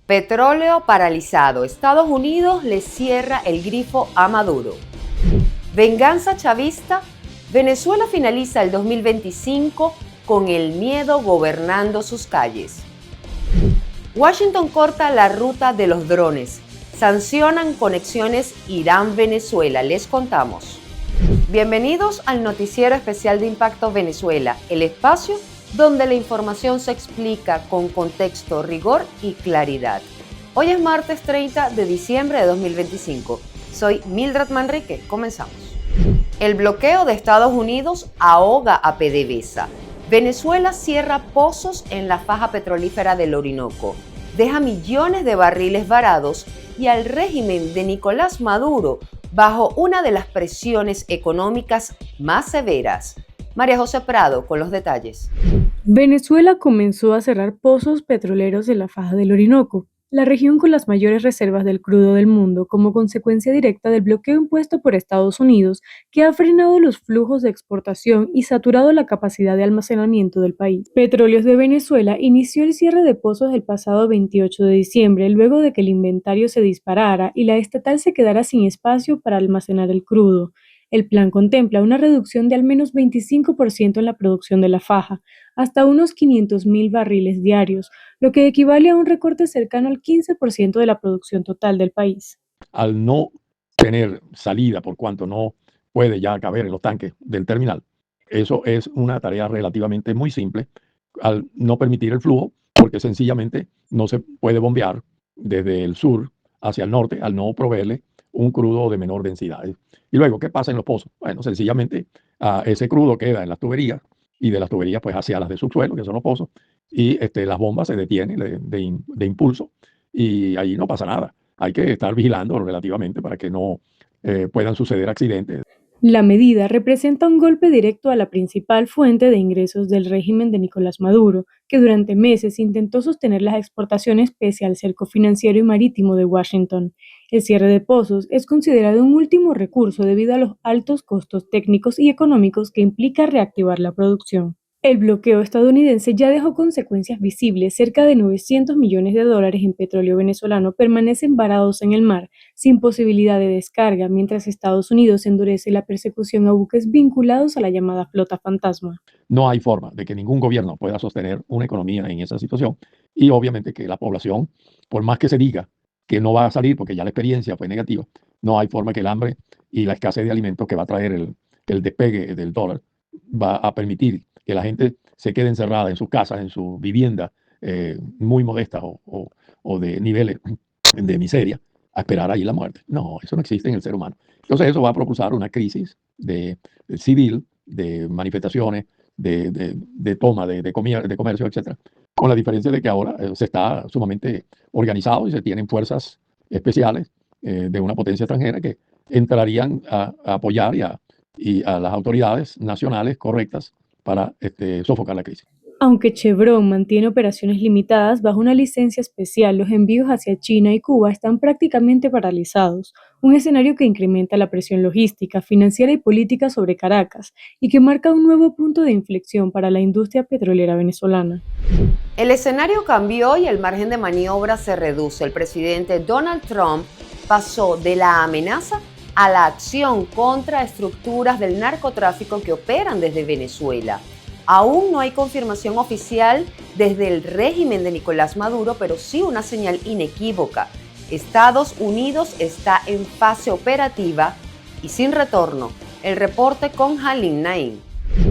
Petróleo paralizado. Estados Unidos le cierra el grifo a Maduro. Venganza chavista. Venezuela finaliza el 2025 con el miedo gobernando sus calles. Washington corta la ruta de los drones. Sancionan conexiones Irán-Venezuela. Les contamos. Bienvenidos al noticiero especial de Impacto Venezuela, el espacio donde la información se explica con contexto, rigor y claridad. Hoy es martes 30 de diciembre de 2025. Soy Mildred Manrique. Comenzamos. El bloqueo de Estados Unidos ahoga a PDVSA. Venezuela cierra pozos en la faja petrolífera del Orinoco. Deja millones de barriles varados y al régimen de Nicolás Maduro bajo una de las presiones económicas más severas. María José Prado con los detalles. Venezuela comenzó a cerrar pozos petroleros de la faja del Orinoco, la región con las mayores reservas del crudo del mundo, como consecuencia directa del bloqueo impuesto por Estados Unidos, que ha frenado los flujos de exportación y saturado la capacidad de almacenamiento del país. Petróleos de Venezuela inició el cierre de pozos el pasado 28 de diciembre, luego de que el inventario se disparara y la estatal se quedara sin espacio para almacenar el crudo. El plan contempla una reducción de al menos 25% en la producción de la faja, hasta unos 500.000 barriles diarios, lo que equivale a un recorte cercano al 15% de la producción total del país. Al no tener salida, por cuanto no puede ya caber en los tanques del terminal, eso es una tarea relativamente muy simple, al no permitir el flujo, porque sencillamente no se puede bombear desde el sur hacia el norte, al no proveerle un crudo de menor densidad. Y luego, ¿qué pasa en los pozos? Bueno, sencillamente ese crudo queda en las tuberías y de las tuberías pues hacia las de subsuelo, que son los pozos, y las bombas se detienen de impulso y allí no pasa nada. Hay que estar vigilando relativamente para que no puedan suceder accidentes. La medida representa un golpe directo a la principal fuente de ingresos del régimen de Nicolás Maduro, que durante meses intentó sostener las exportaciones pese al cerco financiero y marítimo de Washington. El cierre de pozos es considerado un último recurso debido a los altos costos técnicos y económicos que implica reactivar la producción. El bloqueo estadounidense ya dejó consecuencias visibles. Cerca de 900 millones de dólares en petróleo venezolano permanecen varados en el mar, sin posibilidad de descarga, mientras Estados Unidos endurece la persecución a buques vinculados a la llamada flota fantasma. No hay forma de que ningún gobierno pueda sostener una economía en esa situación y obviamente que la población, por más que se diga que no va a salir porque ya la experiencia fue negativa, no hay forma que el hambre y la escasez de alimentos que va a traer el despegue del dólar va a permitir que la gente se quede encerrada en sus casas, en su vivienda muy modesta o de niveles de miseria, a esperar ahí la muerte. No, eso no existe en el ser humano. Entonces eso va a propulsar una crisis de civil, de manifestaciones, de toma de comercio, etcétera. Con la diferencia de que ahora se está sumamente organizado y se tienen fuerzas especiales de una potencia extranjera que entrarían a apoyar y a las autoridades nacionales correctas para sofocar la crisis. Aunque Chevron mantiene operaciones limitadas bajo una licencia especial, los envíos hacia China y Cuba están prácticamente paralizados, un escenario que incrementa la presión logística, financiera y política sobre Caracas y que marca un nuevo punto de inflexión para la industria petrolera venezolana. El escenario cambió y el margen de maniobra se reduce. El presidente Donald Trump pasó de la amenaza a la acción contra estructuras del narcotráfico que operan desde Venezuela. Aún no hay confirmación oficial desde el régimen de Nicolás Maduro, pero sí una señal inequívoca. Estados Unidos está en fase operativa y sin retorno. El reporte con Halim Naim.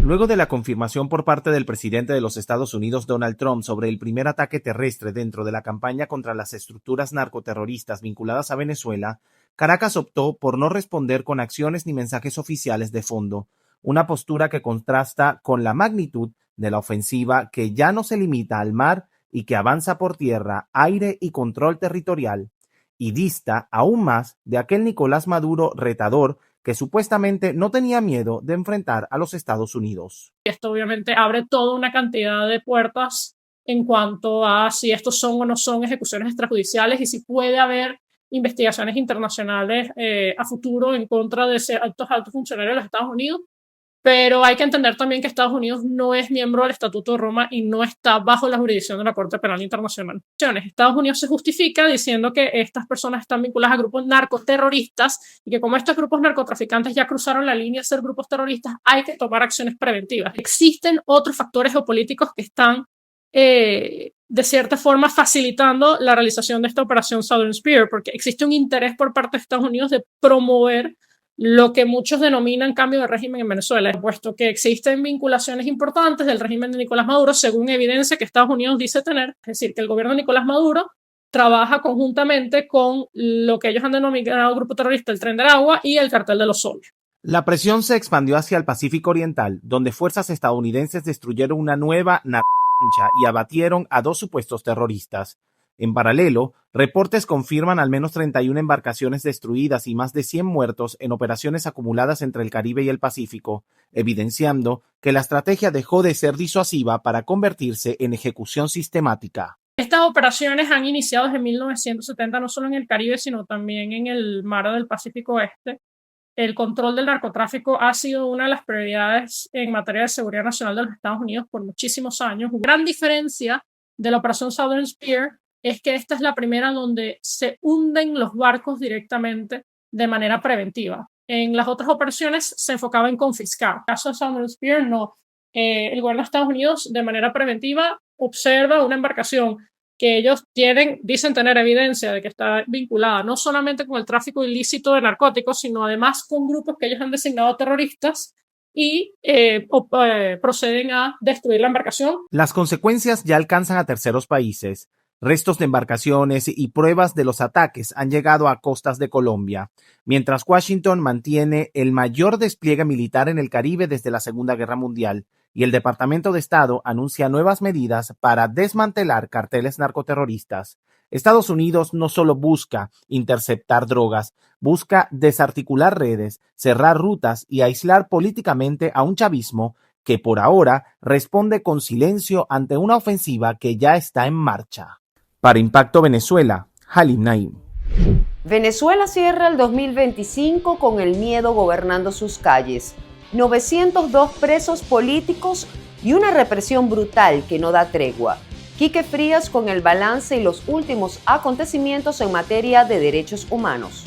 Luego de la confirmación por parte del presidente de los Estados Unidos, Donald Trump, sobre el primer ataque terrestre dentro de la campaña contra las estructuras narcoterroristas vinculadas a Venezuela, Caracas optó por no responder con acciones ni mensajes oficiales de fondo, una postura que contrasta con la magnitud de la ofensiva que ya no se limita al mar y que avanza por tierra, aire y control territorial, y dista aún más de aquel Nicolás Maduro retador que supuestamente no tenía miedo de enfrentar a los Estados Unidos. Esto obviamente abre toda una cantidad de puertas en cuanto a si estos son o no son ejecuciones extrajudiciales y si puede haber investigaciones internacionales a futuro en contra de altos funcionarios de los Estados Unidos. Pero hay que entender también que Estados Unidos no es miembro del Estatuto de Roma y no está bajo la jurisdicción de la Corte Penal Internacional. Estados Unidos se justifica diciendo que estas personas están vinculadas a grupos narcoterroristas y que como estos grupos narcotraficantes ya cruzaron la línea de ser grupos terroristas, hay que tomar acciones preventivas. Existen otros factores geopolíticos que están de cierta forma facilitando la realización de esta operación Southern Spear, porque existe un interés por parte de Estados Unidos de promover lo que muchos denominan cambio de régimen en Venezuela, puesto que existen vinculaciones importantes del régimen de Nicolás Maduro, según evidencia que Estados Unidos dice tener, es decir, que el gobierno de Nicolás Maduro trabaja conjuntamente con lo que ellos han denominado grupo terrorista, el Tren de Aragua y el Cartel de los Soles. La presión se expandió hacia el Pacífico Oriental, donde fuerzas estadounidenses destruyeron una nueva narcolancha y abatieron a 2 supuestos terroristas. En paralelo, reportes confirman al menos 31 embarcaciones destruidas y más de 100 muertos en operaciones acumuladas entre el Caribe y el Pacífico, evidenciando que la estrategia dejó de ser disuasiva para convertirse en ejecución sistemática. Estas operaciones han iniciado desde 1970 no solo en el Caribe, sino también en el mar del Pacífico Oeste. El control del narcotráfico ha sido una de las prioridades en materia de seguridad nacional de los Estados Unidos por muchísimos años. Gran diferencia de la operación Southern Spear es que esta es la primera donde se hunden los barcos directamente de manera preventiva. En las otras operaciones se enfocaba en confiscar. En el caso de Southern Spear, no. El gobierno de Estados Unidos, de manera preventiva, observa una embarcación que ellos dicen tener evidencia de que está vinculada no solamente con el tráfico ilícito de narcóticos, sino además con grupos que ellos han designado terroristas y proceden a destruir la embarcación. Las consecuencias ya alcanzan a terceros países. Restos de embarcaciones y pruebas de los ataques han llegado a costas de Colombia, mientras Washington mantiene el mayor despliegue militar en el Caribe desde la Segunda Guerra Mundial y el Departamento de Estado anuncia nuevas medidas para desmantelar carteles narcoterroristas. Estados Unidos no solo busca interceptar drogas, busca desarticular redes, cerrar rutas y aislar políticamente a un chavismo que por ahora responde con silencio ante una ofensiva que ya está en marcha. Para Impacto Venezuela, Halim Naim. Venezuela cierra el 2025 con el miedo gobernando sus calles. 902 presos políticos y una represión brutal que no da tregua. Quique Frías con el balance y los últimos acontecimientos en materia de derechos humanos.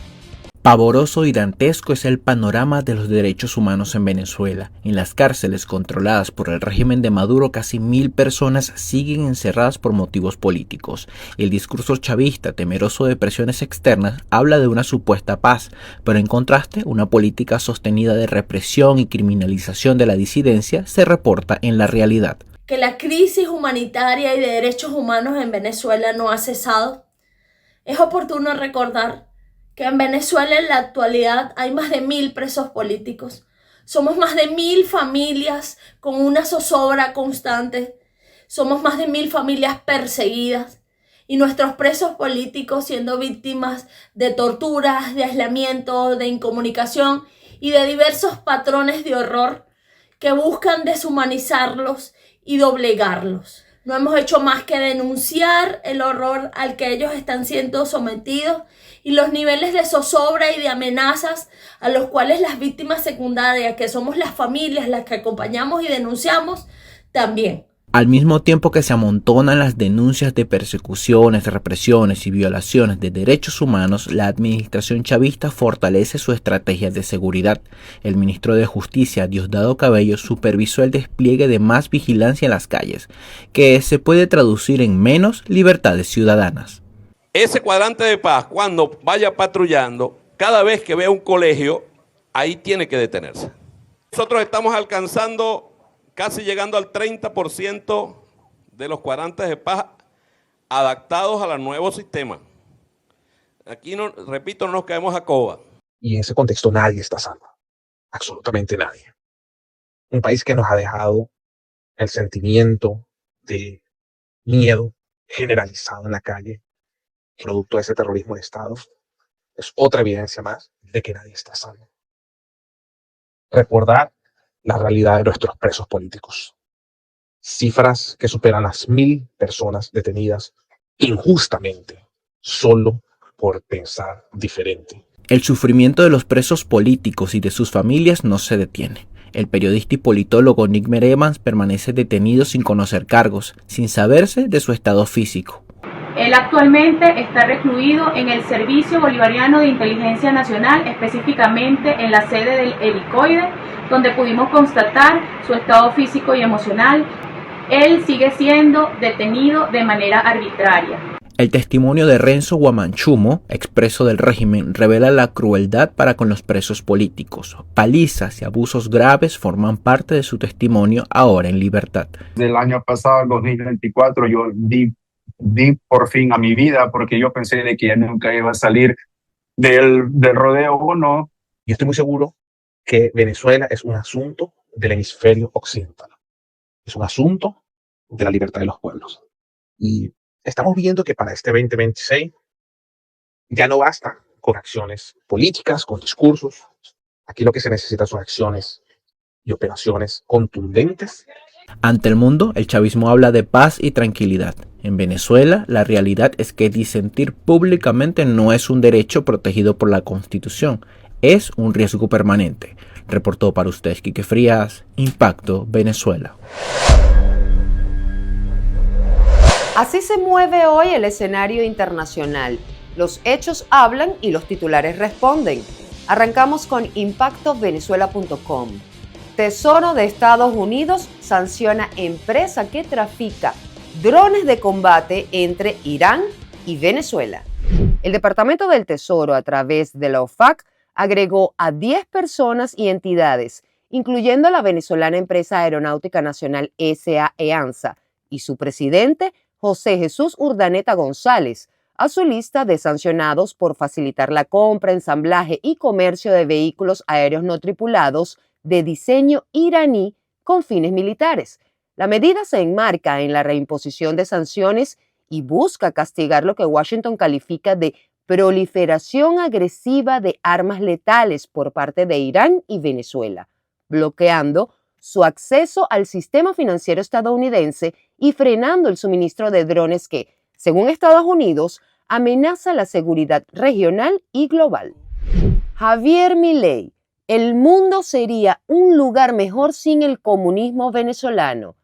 Pavoroso y dantesco es el panorama de los derechos humanos en Venezuela. En las cárceles controladas por el régimen de Maduro, casi 1000 personas siguen encerradas por motivos políticos. El discurso chavista, temeroso de presiones externas, habla de una supuesta paz, pero en contraste, una política sostenida de represión y criminalización de la disidencia se reporta en la realidad. Que la crisis humanitaria y de derechos humanos en Venezuela no ha cesado. Es oportuno recordar que en Venezuela en la actualidad hay más de 1000 presos políticos. Somos más de 1000 familias con una zozobra constante. Somos más de 1000 familias perseguidas. Y nuestros presos políticos siendo víctimas de torturas, de aislamiento, de incomunicación y de diversos patrones de horror que buscan deshumanizarlos y doblegarlos. No hemos hecho más que denunciar el horror al que ellos están siendo sometidos y los niveles de zozobra y de amenazas a los cuales las víctimas secundarias, que somos las familias las que acompañamos y denunciamos, también. Al mismo tiempo que se amontonan las denuncias de persecuciones, represiones y violaciones de derechos humanos, la administración chavista fortalece su estrategia de seguridad. El ministro de Justicia, Diosdado Cabello, supervisó el despliegue de más vigilancia en las calles, que se puede traducir en menos libertades ciudadanas. Ese cuadrante de paz, cuando vaya patrullando, cada vez que vea un colegio, ahí tiene que detenerse. Nosotros estamos alcanzando, casi llegando al 30% de los cuadrantes de paz adaptados al nuevo sistema. Aquí, no, repito, no nos caemos a coba. Y en ese contexto nadie está salvo, absolutamente nadie. Un país que nos ha dejado el sentimiento de miedo generalizado en la calle, producto de ese terrorismo de Estado, es otra evidencia más de que nadie está salvo. Recordar la realidad de nuestros presos políticos. Cifras que superan las 1000 personas detenidas injustamente, solo por pensar diferente. El sufrimiento de los presos políticos y de sus familias no se detiene. El periodista y politólogo Nickmer Evans permanece detenido sin conocer cargos, sin saberse de su estado físico. Él actualmente está recluido en el Servicio Bolivariano de Inteligencia Nacional, específicamente en la sede del Helicoide, donde pudimos constatar su estado físico y emocional. Él sigue siendo detenido de manera arbitraria. El testimonio de Renzo Guamanchumo, expreso del régimen, revela la crueldad para con los presos políticos. Palizas y abusos graves forman parte de su testimonio ahora en libertad. Del año pasado, el 2024, yo di por fin a mi vida porque yo pensé de que ya nunca iba a salir del rodeo o no. Yo estoy muy seguro que Venezuela es un asunto del hemisferio occidental. Es un asunto de la libertad de los pueblos. Y estamos viendo que para este 2026 ya no basta con acciones políticas, con discursos. Aquí lo que se necesita son acciones y operaciones contundentes. Ante el mundo, el chavismo habla de paz y tranquilidad. En Venezuela, la realidad es que disentir públicamente no es un derecho protegido por la Constitución, es un riesgo permanente. Reportó para ustedes Quique Frías, Impacto Venezuela. Así se mueve hoy el escenario internacional. Los hechos hablan y los titulares responden. Arrancamos con impactovenezuela.com. Tesoro de Estados Unidos sanciona empresa que trafica drones de combate entre Irán y Venezuela. El Departamento del Tesoro, a través de la OFAC, agregó a 10 personas y entidades, incluyendo la venezolana empresa Aeronáutica Nacional S.A. EANSA y su presidente, José Jesús Urdaneta González, a su lista de sancionados por facilitar la compra, ensamblaje y comercio de vehículos aéreos no tripulados de diseño iraní con fines militares. La medida se enmarca en la reimposición de sanciones y busca castigar lo que Washington califica de proliferación agresiva de armas letales por parte de Irán y Venezuela, bloqueando su acceso al sistema financiero estadounidense y frenando el suministro de drones que, según Estados Unidos, amenaza la seguridad regional y global. Javier Milei: el mundo sería un lugar mejor sin el comunismo venezolano.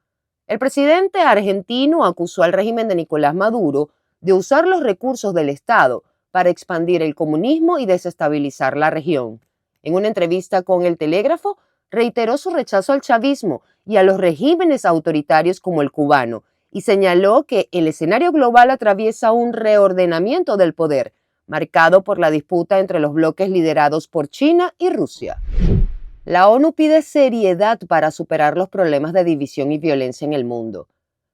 El presidente argentino acusó al régimen de Nicolás Maduro de usar los recursos del Estado para expandir el comunismo y desestabilizar la región. En una entrevista con El Telégrafo, reiteró su rechazo al chavismo y a los regímenes autoritarios como el cubano y señaló que el escenario global atraviesa un reordenamiento del poder, marcado por la disputa entre los bloques liderados por China y Rusia. La ONU pide seriedad para superar los problemas de división y violencia en el mundo.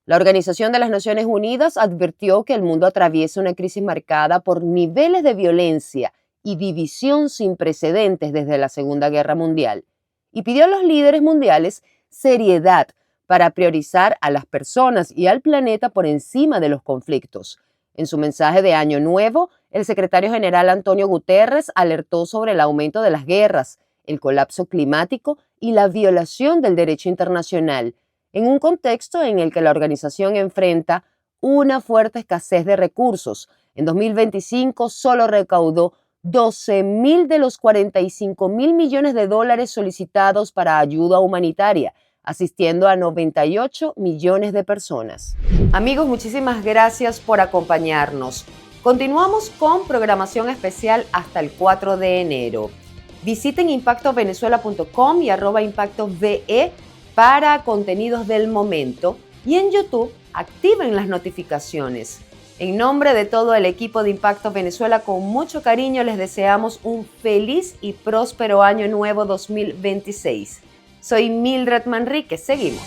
La Organización de las Naciones Unidas advirtió que el mundo atraviesa una crisis marcada por niveles de violencia y división sin precedentes desde la Segunda Guerra Mundial y pidió a los líderes mundiales seriedad para priorizar a las personas y al planeta por encima de los conflictos. En su mensaje de Año Nuevo, el secretario general Antonio Guterres alertó sobre el aumento de las guerras, el colapso climático y la violación del derecho internacional, en un contexto en el que la organización enfrenta una fuerte escasez de recursos. En 2025 solo recaudó 12.000 de los 45.000 millones de dólares solicitados para ayuda humanitaria, asistiendo a 98 millones de personas. Amigos, muchísimas gracias por acompañarnos. Continuamos con programación especial hasta el 4 de enero. Visiten impactovenezuela.com y @impactove para contenidos del momento y en YouTube activen las notificaciones. En nombre de todo el equipo de Impacto Venezuela, con mucho cariño les deseamos un feliz y próspero año nuevo 2026. Soy Mildred Manrique, seguimos.